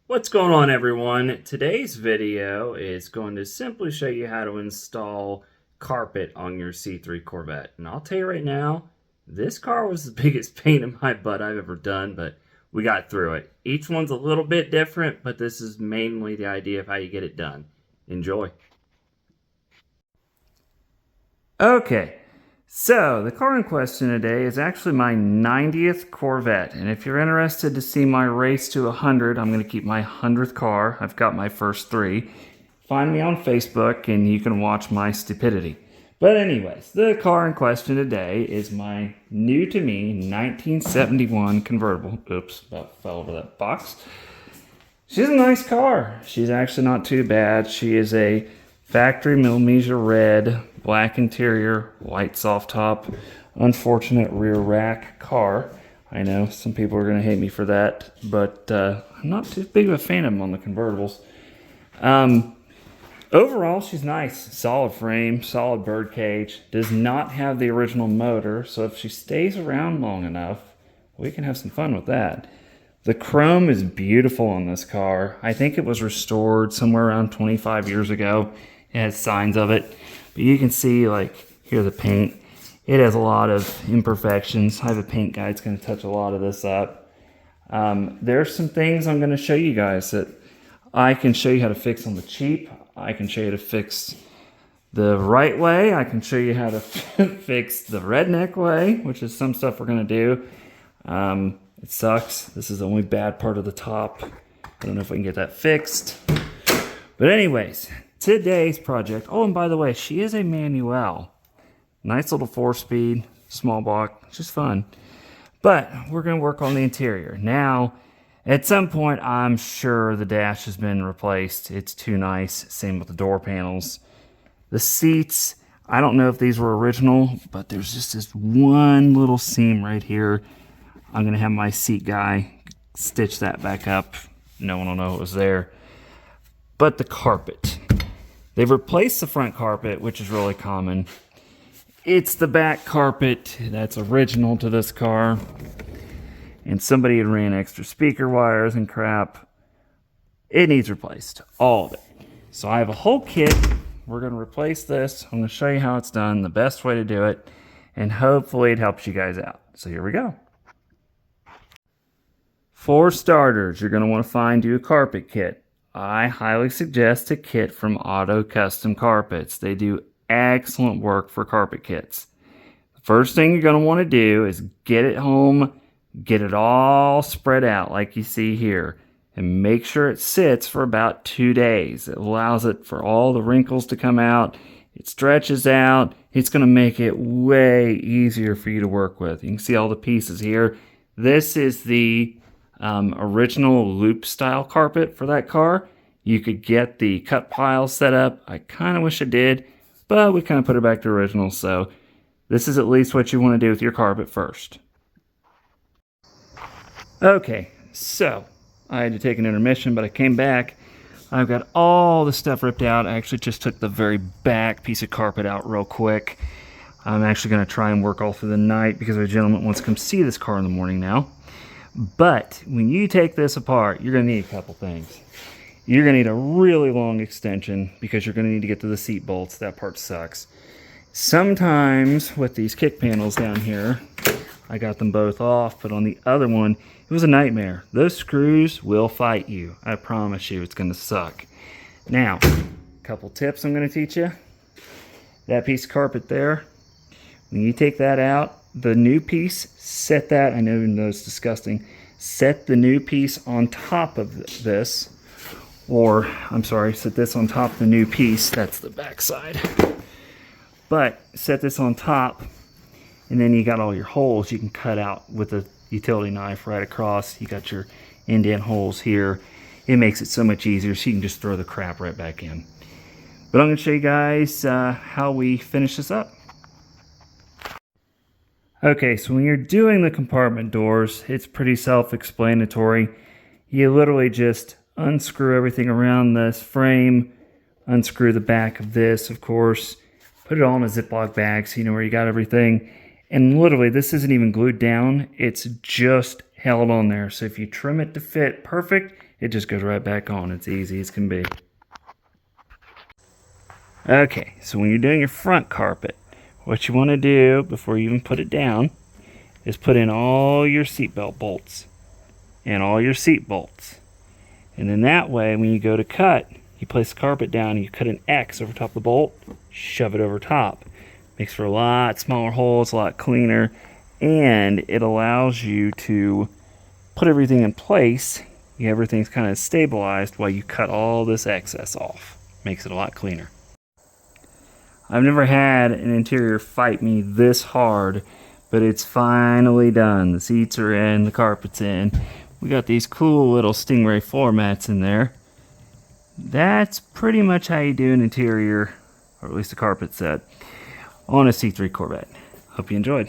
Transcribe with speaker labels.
Speaker 1: What's going on, everyone? Today's video is going to simply show you how to install carpet on your C3 Corvette. And I'll tell you right now, this car was the biggest pain in my butt I've ever done, but we got through it. Each one's a little bit different, but this is mainly the idea of how you get it done. Enjoy. Okay, so the car in question today is actually my 90th Corvette, and if you're interested to see my race to 100, I'm going to keep my 100th car. I've got my first 3. Find me on Facebook and you can watch my stupidity. But anyways, the car in question today is my new to me 1971 convertible. Oops, about fell over that box. She's a nice car. She's actually not too bad. She is a factory Millimeter red, black interior, white soft top, unfortunate rear rack car. I know some people are going to hate me for that, but I'm not too big of a fan of them on the convertibles. Overall, she's nice. Solid frame, solid bird cage. Does not have the original motor, so if she stays around long enough, we can have some fun with that. The chrome is beautiful on this car. I think it was restored somewhere around 25 years ago. It has signs of it, but you can see, like, here the paint. It has a lot of imperfections. I have a paint guy that's going to touch a lot of this up. There's some things I'm going to show you guys that I can show you how to fix on the cheap. I can show you how to fix the right way. I can show you how to fix the redneck way, which is some stuff we're going to do. It sucks. This is the only bad part of the top. I don't know if we can get that fixed. But anyways, today's project. Oh, and by the way, she is a manual. Nice little 4-speed, small block, just fun. But we're going to work on the interior. Now, at some point, I'm sure the dash has been replaced. It's too nice. Same with the door panels. The seats, I don't know if these were original, but there's just this one little seam right here. I'm going to have my seat guy stitch that back up. No one will know it was there. But the carpet. They've replaced the front carpet, which is really common. It's the back carpet that's original to this car. And somebody had ran extra speaker wires and crap. It needs replaced. All of it. So I have a whole kit. We're going to replace this. I'm going to show you how it's done, the best way to do it. And hopefully it helps you guys out. So here we go. For starters, you're going to want to find you a carpet kit. I highly suggest a kit from Auto Custom Carpets. They do excellent work for carpet kits. The first thing you're going to want to do is get it home, get it all spread out like you see here, and make sure it sits for about 2 days. It allows it for all the wrinkles to come out. It stretches out. It's going to make it way easier for you to work with. You can see all the pieces here. This is the original loop style carpet for that car. You could get the cut pile set up. I kind of wish I did, but we kind of put it back to original. So this is at least what you want to do with your carpet first. Okay, so I had to take an intermission, but I came back. I've got all the stuff ripped out. I actually just took the very back piece of carpet out real quick. I'm actually going to try and work all through the night because a gentleman wants to come see this car in the morning now. But when you take this apart, you're going to need a couple things. You're going to need a really long extension because you're going to need to get to the seat bolts. That part sucks. Sometimes with these kick panels down here, I got them both off, but on the other one, it was a nightmare. Those screws will fight you. I promise you, it's going to suck. Now, a couple tips I'm going to teach you. That piece of carpet there, when you take that out, the new piece, set that, I know it's disgusting, set the new piece on top of this, or, I'm sorry, set this on top of the new piece, that's the back side. But set this on top, and then you got all your holes you can cut out with a utility knife right across. You got your indent holes here. It makes it so much easier, so you can just throw the crap right back in. But I'm going to show you guys how we finish this up. Okay, so when you're doing the compartment doors, it's pretty self-explanatory. You literally just unscrew everything around this frame, unscrew the back of this, of course, put it all in a Ziploc bag so you know where you got everything. And literally, this isn't even glued down. It's just held on there. So if you trim it to fit perfect, it just goes right back on. It's easy as can be. Okay, so when you're doing your front carpet, what you want to do before you even put it down is put in all your seatbelt bolts and all your seat bolts. And then that way, when you go to cut, you place the carpet down and you cut an X over top the bolt, shove it over top. Makes for a lot smaller holes, a lot cleaner, and it allows you to put everything in place. Everything's kind of stabilized while you cut all this excess off. Makes it a lot cleaner. I've never had an interior fight me this hard, but it's finally done. The seats are in, the carpet's in. We got these cool little Stingray floor mats in there. That's pretty much how you do an interior, or at least a carpet set, on a C3 Corvette. Hope you enjoyed.